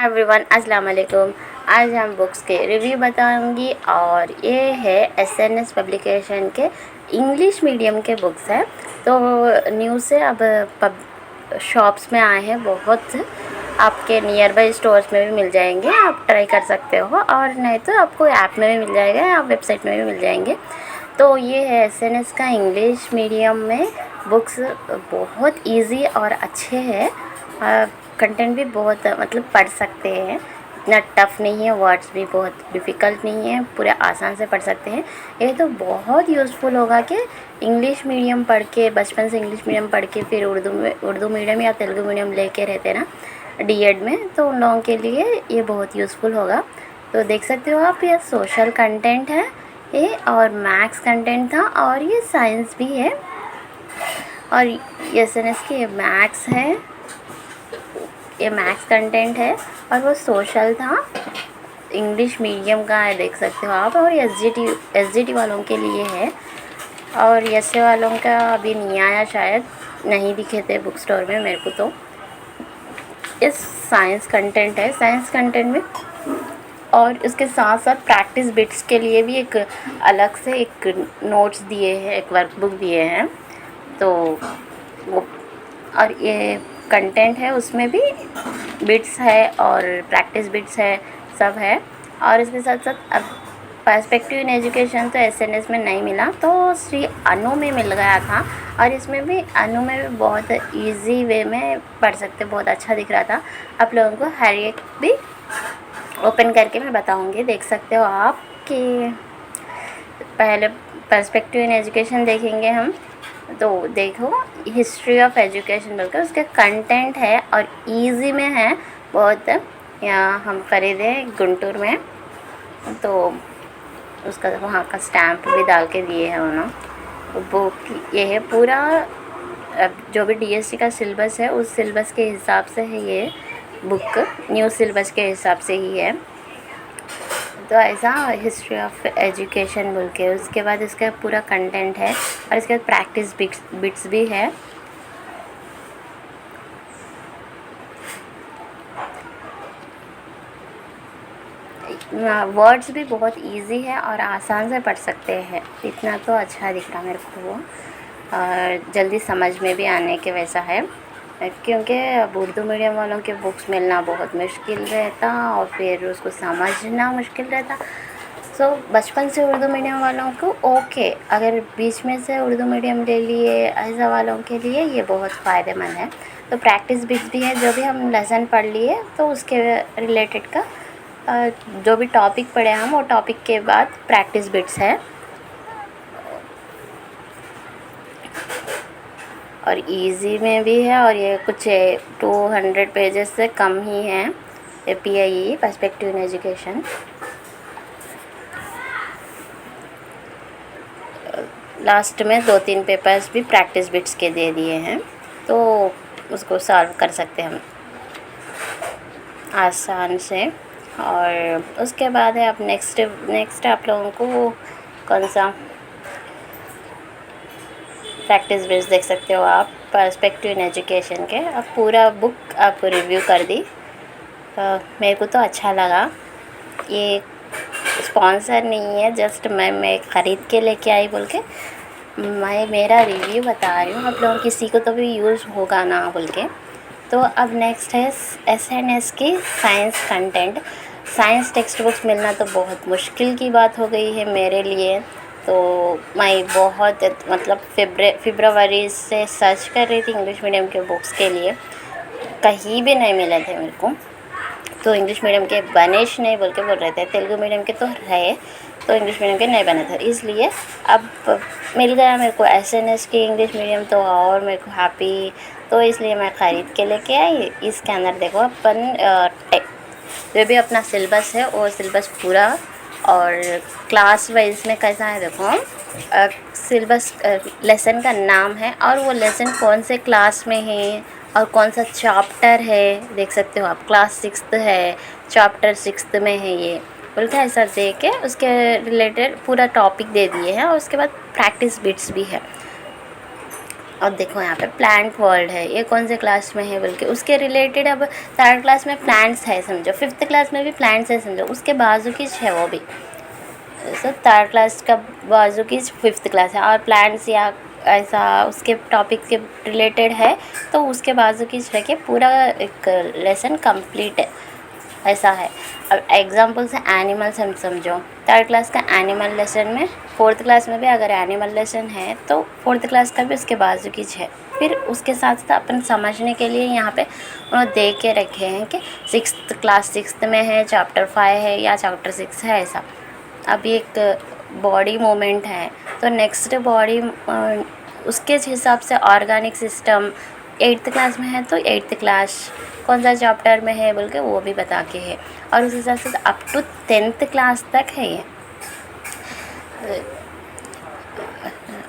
Hi everyone, अस्सलाम वालेकुम। आज हम बुक्स के रिव्यू बताऊंगी और ये है एसएनएस पब्लिकेशन के इंग्लिश मीडियम के बुक्स हैं। तो न्यू से अब शॉप्स में आए हैं बहुत। आपके नियर बाई स्टोर्स में भी मिल जाएंगे, आप ट्राई कर सकते हो, और नहीं तो आपको ऐप में भी मिल जाएगा या वेबसाइट में भी मिल जाएंगे। तो ये है एसएनएस का इंग्लिश मीडियम में बुक्स। बहुत इजी और अच्छे हैं। कंटेंट भी बहुत मतलब पढ़ सकते हैं, इतना टफ नहीं है, वर्ड्स भी बहुत डिफ़िकल्ट नहीं है, पूरे आसान से पढ़ सकते हैं। ये तो बहुत यूज़फुल होगा कि इंग्लिश मीडियम पढ़ के, बचपन से इंग्लिश मीडियम पढ़ के फिर उर्दू मीडियम या तेलुगु मीडियम लेके रहते ना डीएड में, तो उन लोगों के लिए ये बहुत यूज़फुल होगा। तो देख सकते हो आप, ये सोशल कंटेंट है ये, और मैथ्स कंटेंट था, और ये साइंस भी है, और एसएनएस की मैथ्स है, ये मैथ्स कंटेंट है, और वो सोशल था, इंग्लिश मीडियम का है, देख सकते हो आप। और एसजीटी वालों के लिए है, और एसए वालों का अभी नहीं आया, शायद नहीं दिखे थे बुक स्टोर में मेरे को। तो इस साइंस कंटेंट है, साइंस कंटेंट में, और इसके साथ साथ प्रैक्टिस बिट्स के लिए भी एक अलग से एक नोट्स दिए हैं, एक वर्कबुक दिए हैं। तो वो, और ये कंटेंट है, उसमें भी बिट्स है और प्रैक्टिस बिट्स है, सब है। और इसके साथ साथ अब पर्सपेक्टिव इन एजुकेशन तो एसएनएस में नहीं मिला, तो श्री अनु में मिल गया था, और इसमें भी अनु में भी बहुत इजी वे में पढ़ सकते, बहुत अच्छा दिख रहा था। आप लोगों को हर एक भी ओपन करके मैं बताऊंगी, देख सकते हो आप। कि पहले पर्सपेक्टिव इन एजुकेशन देखेंगे हम, तो देखो हिस्ट्री ऑफ एजुकेशन बोलकर उसका कंटेंट है, और इजी में है बहुत। यहाँ हम खरीदे गुंटूर में, तो उसका वहाँ का स्टैम्प भी डाल के दिए हैं उन्होंने। बुक ये है पूरा, अब जो भी डीएससी का सिलेबस है उस सिलेबस के हिसाब से है ये बुक, न्यू सिलेबस के हिसाब से ही है। तो ऐसा हिस्ट्री ऑफ एजुकेशन बोल के, उसके बाद इसका पूरा कंटेंट है, और इसके बाद प्रैक्टिस बिट्स भी है। वर्ड्स भी बहुत इजी है और आसान से पढ़ सकते हैं, इतना तो अच्छा दिख रहा मेरे को वो, और जल्दी समझ में भी आने के वैसा है। क्योंकि अब उर्दू मीडियम वालों के बुक्स मिलना बहुत मुश्किल रहता, और फिर उसको समझना मुश्किल रहता। सो बचपन से उर्दू मीडियम वालों को ओके, अगर बीच में से उर्दू मीडियम ले लिए ऐसा वालों के लिए ये बहुत फ़ायदेमंद है। तो प्रैक्टिस बिट्स भी है, जो भी हम लेसन पढ़ लिए तो उसके रिलेटेड का जो भी टॉपिक पढ़े हम, वो टॉपिक के बाद प्रैक्टिस बिट्स है। और इजी में भी है, और ये कुछ 200 पेजेस से कम ही है। API perspective in education, last में 2-3 पेपर्स भी प्रैक्टिस बिट्स के दे दिए हैं, तो उसको सॉल्व कर सकते हम आसान से। और उसके बाद है, अब नेक्स्ट आप लोगों को कौन सा प्रैक्टिस बिट्स देख सकते हो आप पर्सपेक्टिव इन एजुकेशन के। अब पूरा बुक आपको रिव्यू कर दी, मेरे को तो अच्छा लगा। ये स्पॉन्सर नहीं है, जस्ट मैं ख़रीद के लेके आई बोल के मैं मेरा रिव्यू बता रही हूँ, आप लोगों किसी को तो भी यूज़ होगा ना बोल के। तो अब नेक्स्ट है एसएनएस की science content. Science text books मिलना तो बहुत मुश्किल की बात हो गई है मेरे लिए। तो मैं बहुत मतलब फरवरी से सर्च कर रही थी इंग्लिश मीडियम के बुक्स के लिए, कहीं भी नहीं मिले थे मेरे को। तो इंग्लिश मीडियम के बनेश नहीं बोल के बोल रहे थे, तेलुगु मीडियम के तो रहे, तो इंग्लिश मीडियम के नहीं बने थे। इसलिए अब मिल गया मेरे को एसएनएस की इंग्लिश मीडियम, तो और मेरे को हैप्पी। तो इसलिए मैं ख़रीद के लेके आई। इसके अंदर देखो अपन जो भी अपना सिलेबस है वो सिलेबस पूरा, और क्लास वाइज में कैसा है देखो, सिलेबस लेसन का नाम है, और वो लेसन कौन से क्लास में है और कौन सा चैप्टर है, देख सकते हो आप। क्लास 6th है, चैप्टर 6th में है ये बोल के ऐसा दे के उसके रिलेटेड पूरा टॉपिक दे दिए हैं, और उसके बाद प्रैक्टिस बिट्स भी है। और देखो यहाँ पे प्लांट वर्ल्ड है, ये कौन से क्लास में है बल्कि उसके रिलेटेड। अब थर्ड क्लास में प्लांट्स है समझो, फिफ्थ क्लास में भी प्लांट्स है समझो, उसके बाजू की है वो भी। सो थर्ड क्लास का बाजू की फिफ्थ क्लास है, और प्लांट्स या ऐसा उसके टॉपिक के रिलेटेड है तो उसके बाजू की है कि पूरा एक लेसन कंप्लीट है, ऐसा है। अब एग्जांपल्स है एनिमल्स, हम समझो थर्ड क्लास का एनिमल लेसन में, फोर्थ क्लास में भी अगर एनिमल लेसन है तो फोर्थ क्लास का भी उसके बाजू की है। फिर उसके साथ साथ अपन समझने के लिए यहाँ पे उन्होंने दे के रखे हैं कि सिक्स्थ क्लास सिक्स्थ में है, चैप्टर 5 है या चैप्टर 6 है ऐसा। अब एक बॉडी मूवमेंट है तो नेक्स्ट बॉडी उसके हिसाब से ऑर्गेनिक सिस्टम एट्थ क्लास में है तो एट्थ क्लास कौन सा चैप्टर में है बोल के वो भी बता के है। और उस हिसाब से अप टू 10th क्लास तक है ये,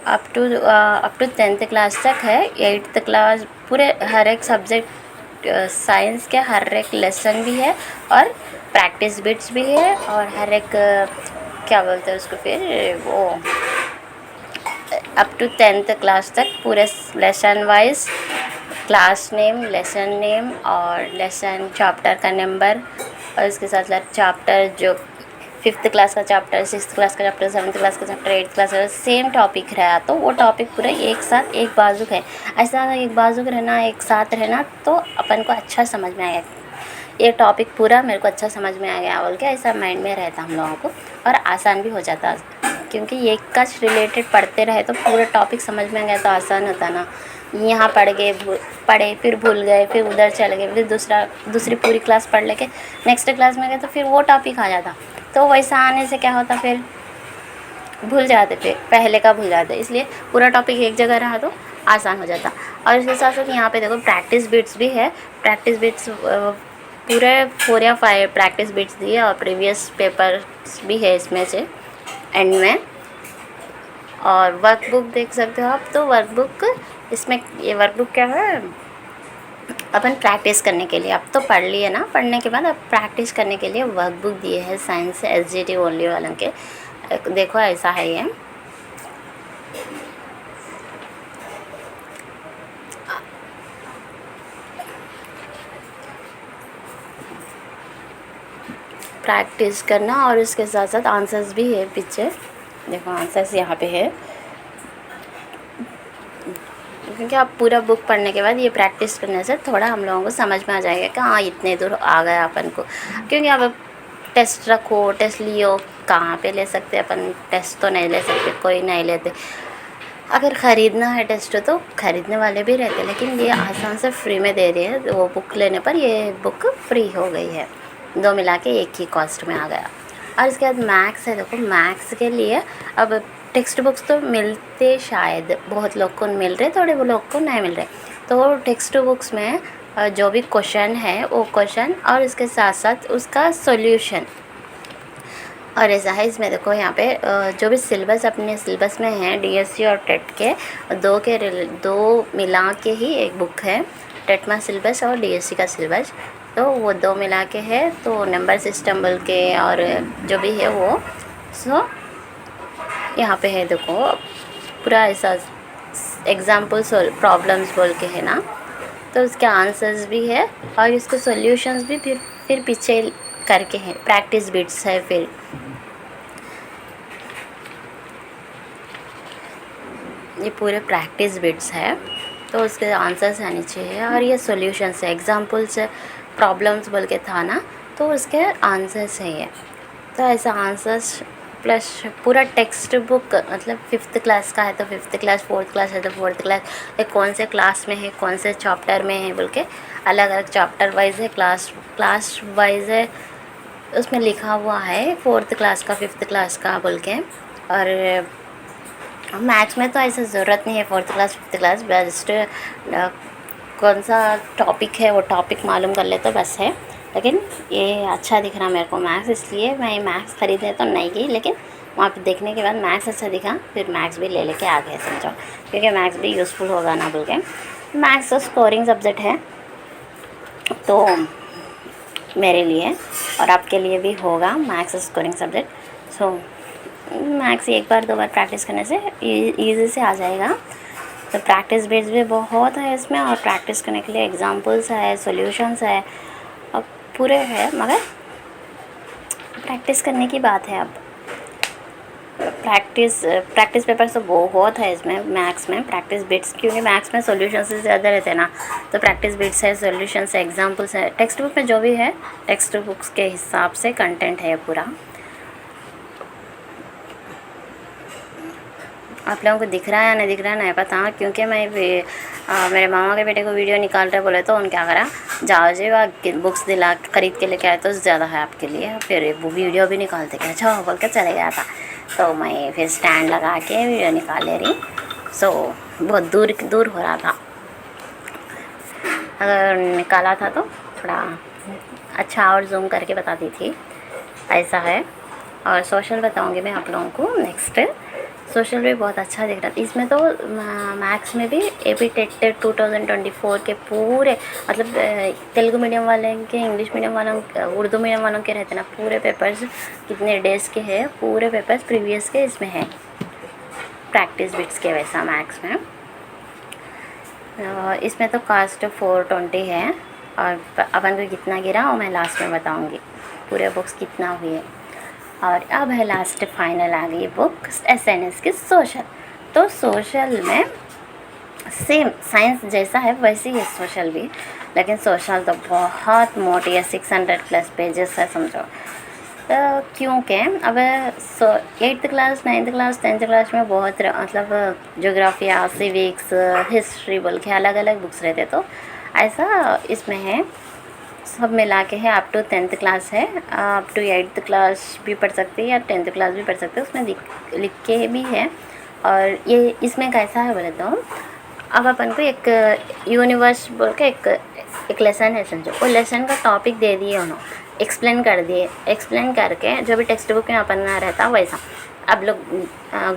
अप टू 10th क्लास तक है। 8th क्लास पूरे हर एक सब्जेक्ट साइंस के हर एक लेसन भी है और प्रैक्टिस बिट्स भी है, और हर एक क्या बोलते हैं उसको फिर वो अप टू 10th क्लास तक पूरे lesson wise class name, lesson name और लेसन चैप्टर का नंबर, और इसके साथ साथ चैप्टर जो फिफ्थ क्लास का चैप्टर, सिक्स्थ क्लास का चैप्टर, सेवन्थ क्लास का चैप्टर, एट्थ क्लास का सेम टॉपिक रहा तो वो टॉपिक पूरा एक साथ एक बाजू है। ऐसा एक बाजू रहना, एक साथ रहना तो अपन को अच्छा समझ में आएगा, ये टॉपिक पूरा मेरे को अच्छा समझ में आ गया बोल के ऐसा माइंड में रहता हम लोगों को, और आसान भी हो जाता क्योंकि एक का रिलेटेड पढ़ते रहे तो पूरा टॉपिक समझ में आ गया तो आसान होता ना। यहाँ पढ़े फिर भूल गए, फिर उधर चले गए, फिर दूसरी पूरी क्लास पढ़ लेके नेक्स्ट क्लास में गए तो फिर वो टॉपिक आ जाता, तो वैसा आने से क्या होता फिर भूल जाते, फिर पहले का भूल जाते। इसलिए पूरा टॉपिक एक जगह रहा तो आसान हो जाता। और इसके साथ साथ यहाँ पे देखो प्रैक्टिस बिट्स भी है, प्रैक्टिस बिट्स पूरे 4 या 5 प्रैक्टिस बिट्स दिए और प्रीवियस पेपर्स भी है इसमें से एंड में। और वर्कबुक देख सकते हो आप, तो वर्कबुक इसमें ये वर्कबुक क्या है अपन प्रैक्टिस करने के लिए, अब तो पढ़ लिए ना, पढ़ने के बाद अब प्रैक्टिस करने के लिए वर्कबुक दिए हैं साइंस से SGT ओनली वालों के। देखो ऐसा है ये, प्रैक्टिस करना और इसके साथ साथ आंसर्स भी है पीछे, देखो आंसर्स यहाँ पे है, क्योंकि आप पूरा बुक पढ़ने के बाद ये प्रैक्टिस करने से थोड़ा हम लोगों को समझ में आ जाएगा कि हाँ इतने दूर आ गया अपन को। क्योंकि अब टेस्ट रखो, टेस्ट लियो, कहाँ पे ले सकते अपन, टेस्ट तो नहीं ले सकते, कोई नहीं लेते। अगर ख़रीदना है टेस्ट तो ख़रीदने वाले भी रहते, लेकिन ये आसान से फ्री में दे रही है, वो बुक लेने पर ये बुक फ्री हो गई है, दो मिला के एक ही कॉस्ट में आ गया। और इसके बाद मैथ्स है, देखो मैथ्स के लिए अब टेक्स्ट बुक्स तो मिलते शायद बहुत लोग को मिल रहे, थोड़े वो लोग को नहीं मिल रहे, तो टेक्स्ट बुक्स में जो भी क्वेश्चन है वो क्वेश्चन और इसके साथ साथ उसका सॉल्यूशन और ऐसा है। इसमें देखो यहाँ पे जो भी सिलेबस अपने सिलेबस में है DSC और टेट के दो मिला के ही एक बुक है, टेट में सिलेबस और DSC का सिलेबस, तो वो दो मिला के है, तो नंबर सिस्टम बोल के और जो भी है वो सो यहाँ पे है देखो पूरा ऐसा एग्जाम्पल्स प्रॉब्लम्स बोल के है ना, तो उसके आंसर्स भी है और इसके सॉल्यूशंस भी फिर पीछे करके हैं, प्रैक्टिस बिट्स है, फिर ये पूरे प्रैक्टिस बिट्स है, तो उसके आंसर्स आने चाहिए और ये सॉल्यूशंस है, एग्जाम्पल्स प्रॉब्लम्स बोल के था ना, तो उसके आंसर्स है ये। तो ऐसा आंसर्स प्लस पूरा टेक्स्ट बुक, मतलब फिफ्थ क्लास का है तो फिफ्थ क्लास, फोर्थ क्लास है तो फोर्थ क्लास, ये कौन से क्लास में है, कौन से चैप्टर में है बोल के अलग अलग चैप्टर वाइज है, क्लास वाइज है, उसमें लिखा हुआ है फोर्थ क्लास का, फिफ्थ क्लास का बोल के। और मैथ्स में तो ऐसा ज़रूरत नहीं है fourth class fifth class, best कौन सा टॉपिक है वो टॉपिक मालूम कर ले तो बस है। लेकिन ये अच्छा दिख रहा मेरे को मैथ्स, इसलिए मैं मैथ्स ख़रीदने तो नहीं गई, लेकिन वहाँ पे देखने के बाद मैथ्स अच्छा दिखा, फिर मैथ्स भी ले लेके आ गए समझो, क्योंकि मैथ्स भी यूज़फुल होगा ना बोल के। मैथ्स तो स्कोरिंग सब्जेक्ट है तो मेरे लिए और आपके लिए भी होगा मैथ्स स्कोरिंग सब्जेक्ट। सो मैथ्स एक बार दो बार प्रैक्टिस करने से ईजी से आ जाएगा। तो प्रैक्टिस बिट्स भी बहुत है इसमें, और प्रैक्टिस करने के लिए एग्जांपल्स है, सॉल्यूशंस है, और पूरे है, मगर प्रैक्टिस करने की बात है। अब प्रैक्टिस पेपर्स तो बहुत है इसमें मैथ्स में, प्रैक्टिस बिट्स, क्योंकि मैथ्स में सॉल्यूशन से ज़्यादा रहते हैं ना, तो प्रैक्टिस बिट्स है, सॉल्यूशंस है, एग्जांपल्स है। टेक्स्ट बुक में जो भी है टेक्स्ट बुक्स के हिसाब से कंटेंट है पूरा। आप लोगों को दिख रहा है या नहीं दिख रहा है नहीं पता, क्योंकि मैं मेरे मामा के बेटे को वीडियो निकाल रहे बोले तो उन्होंने क्या करा, जाओ जी वह बुक्स दिला खरीद के लेके आए तो ज़्यादा है आपके लिए, फिर वो वीडियो भी निकालते क्या अच्छा बोल के चले गया था। तो मैं फिर स्टैंड लगा के वीडियो निकाल ले रही, सो बहुत दूर दूर हो रहा था, अगर निकाला था तो थोड़ा अच्छा और जूम करके बताती थी, ऐसा है। और सोशल बताऊंगी मैं आप लोगों को नेक्स्ट। सोशल भी बहुत अच्छा दिख रहा था इसमें, तो मैथ्स में भी एपी टेट 2024 के पूरे, मतलब तेलुगु मीडियम वाले के, इंग्लिश मीडियम वालों, उर्दू मीडियम वालों के रहते ना, पूरे पेपर्स कितने डेज़ के हैं, पूरे पेपर्स प्रीवियस के इसमें है, प्रैक्टिस बिट्स के वैसा मैथ्स में। इसमें तो कास्ट 420 है, और अपन को कितना गिरा वो मैं लास्ट में बताऊंगी, पूरे बुक्स कितना हुई है। और अब है लास्ट फाइनल आ गई बुक एसएनएस की सोशल। तो सोशल में सेम साइंस जैसा है वैसे ही है सोशल भी, लेकिन सोशल तो बहुत मोटी है, 600 प्लस पेजेस है समझो। तो क्योंकि अब 8th class 9th class 10th class में बहुत मतलब जोग्राफिया, सिविक्स, हिस्ट्री बोल के अलग अलग बुक्स रहते, तो ऐसा इसमें है, सब मिला के है। अप टू 10th क्लास है, अप टू 8th क्लास भी पढ़ सकते हैं या 10th क्लास भी पढ़ सकते हैं, उसमें लिख के भी है। और ये इसमें कैसा है बोले तो, अब अपन को एक यूनिवर्स बोल के एक लेसन है समझो, वो लेसन का टॉपिक दे दिए उन्होंने, एक्सप्लेन कर दिए, एक्सप्लेन करके जो भी टेक्स्ट बुक में अपन रहता वैसा। अब लोग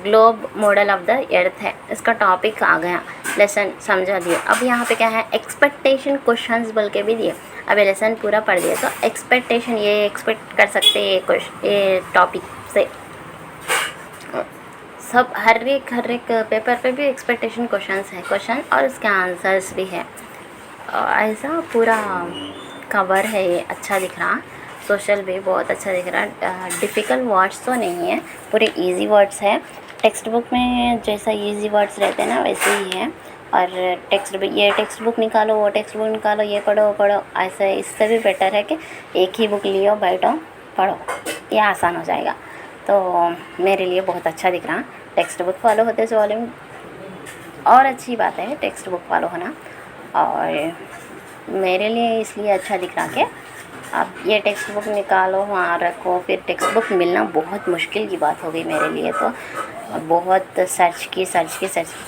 globe model of the earth है, इसका टॉपिक आ गया, लेसन समझा दिए। अब यहाँ पे क्या है, एक्सपेक्टेशन क्वेश्चंस बोल के भी दिए। अब ये लेसन पूरा पढ़ दिए तो एक्सपेक्टेशन, ये एक्सपेक्ट कर सकते हैं ये टॉपिक से, सब हर एक पेपर पे भी एक्सपेक्टेशन क्वेश्चंस है, क्वेश्चन और उसके आंसर्स भी है, ऐसा पूरा कवर है ये, अच्छा दिख रहा। सोशल भी बहुत अच्छा दिख रहा, डिफ़िकल्ट वर्ड्स तो नहीं है, पूरे इजी वर्ड्स है। टेक्स्ट बुक में जैसा इजी वर्ड्स रहते हैं ना वैसे ही है। और ये टेक्स्ट बुक निकालो, वो टेक्स्ट बुक निकालो, ये पढ़ो वो पढ़ो, ऐसा इससे भी बेटर है कि एक ही बुक लियो, बैठो पढ़ो, ये आसान हो जाएगा। तो मेरे लिए बहुत अच्छा दिख रहा, टेक्स्ट बुक फॉलो होते से वॉल्यूम और अच्छी बात है टेक्स्ट बुक फॉलो होना, और मेरे लिए इसलिए अच्छा दिख रहा कि आप ये टेक्स्ट बुक निकालो वहाँ रखो, फिर टेक्स्ट बुक मिलना बहुत मुश्किल की बात हो गई मेरे लिए। तो बहुत सर्च की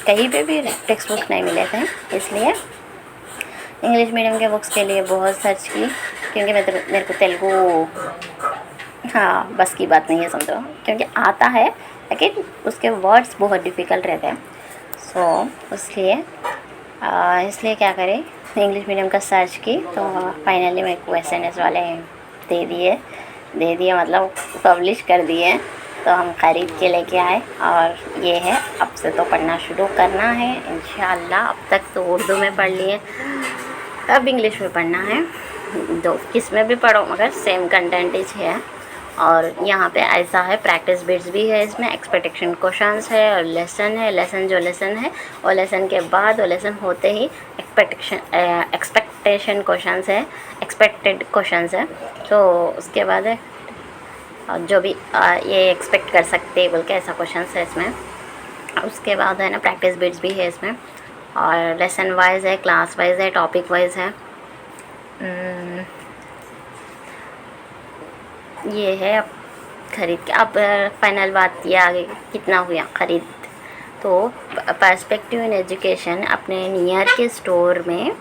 कहीं पे भी टेक्स्ट बुक नहीं मिले थे, इसलिए इंग्लिश मीडियम के बुक्स के लिए बहुत सर्च की, क्योंकि मेरे को तेलुगु हाँ बस की बात नहीं है समझो, क्योंकि आता है लेकिन उसके वर्ड्स बहुत डिफ़िकल्ट रहते हैं। सो इसलिए क्या करें, इंग्लिश मीडियम का सर्च की तो फाइनली मेरे को एसएनएस वाले दे दिए मतलब पब्लिश कर दिए, तो हम ख़रीद के लेके आए। और ये है, अब से तो पढ़ना शुरू करना है इंशाअल्लाह। अब तक तो उर्दू में पढ़ लिए, अब इंग्लिश में पढ़ना है, दो किस में भी पढ़ो मगर सेम कंटेंट ही है। और यहाँ पे ऐसा है, प्रैक्टिस बिट्स भी है इसमें, एक्सपेक्टेशन क्वेश्चंस है और लेसन है। लेसन है और लेसन के बाद वो लेसन होते ही एक्सपेक्टेशन क्वेश्चंस है, एक्सपेक्टेड क्वेश्चंस है। तो उसके बाद है जो भी ये एक्सपेक्ट कर सकते हैं बोल के ऐसा क्वेश्चंस है इसमें। उसके बाद है ना प्रैक्टिस बिट्स भी है इसमें, और लेसन वाइज है, क्लास वाइज है, टॉपिक वाइज है। ये है। अब ख़रीद के, अब फाइनल बात ये आ गई कितना हुआ ख़रीद। तो पर्सपेक्टिव इन एजुकेशन अपने नियर के स्टोर में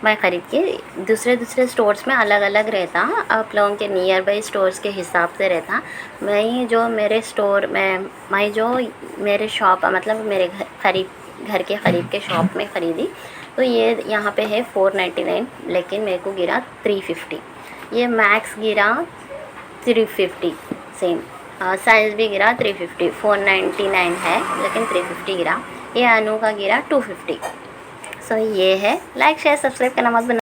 मैं ख़रीद के, दूसरे स्टोर्स में अलग अलग रहता, आप लोगों के नियर बाई स्टोर्स के हिसाब से रहता। मैं जो मेरे स्टोर में, मैं जो मेरे शॉप मतलब मेरे घर के करीब के शॉप में ख़रीदी, तो ये यहाँ पे है 499, लेकिन मेरे को गिरा 350। ये मैक्स गिरा 350 सेम, साइज़ भी गिरा 350, 499 है लेकिन 350 गिरा। ये अनु का गिरा 250। सो ये है। लाइक शेयर सब्सक्राइब करना मत भूलना।